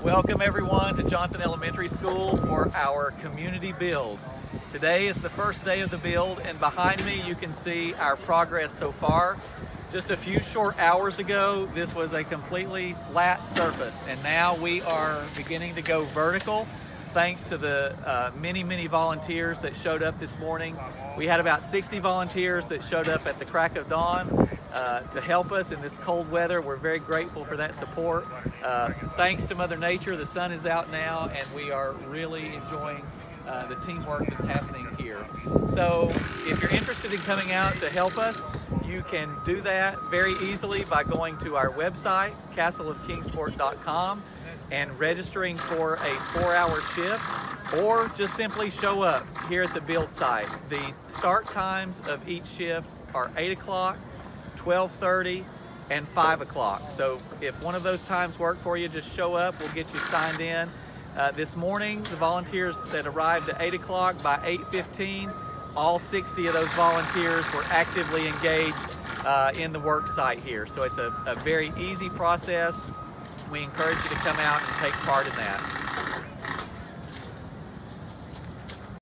Welcome everyone to Johnson Elementary School for our community build. Today is the first day of the build, and behind me you can see our progress so far. Just a few short hours ago, this was a completely flat surface, and now we are beginning to go vertical thanks to the many volunteers that showed up this morning. We had about 60 volunteers that showed up at the crack of dawn to help us in this cold weather. We're very grateful for that support. Thanks to Mother Nature, the sun is out now, and we are really enjoying the teamwork that's happening here. So if you're interested in coming out to help us, you can do that very easily by going to our website, castleofkingsport.com, and registering for a 4-hour shift, or just simply show up here at the build site. The start times of each shift are 8 o'clock, 12:30, and 5 o'clock. So if one of those times work for you, just show up, we'll get you signed in. This morning, the volunteers that arrived at 8 o'clock, by 8:15, all 60 of those volunteers were actively engaged in the work site here. So it's a very easy process. We encourage you to come out and take part in that.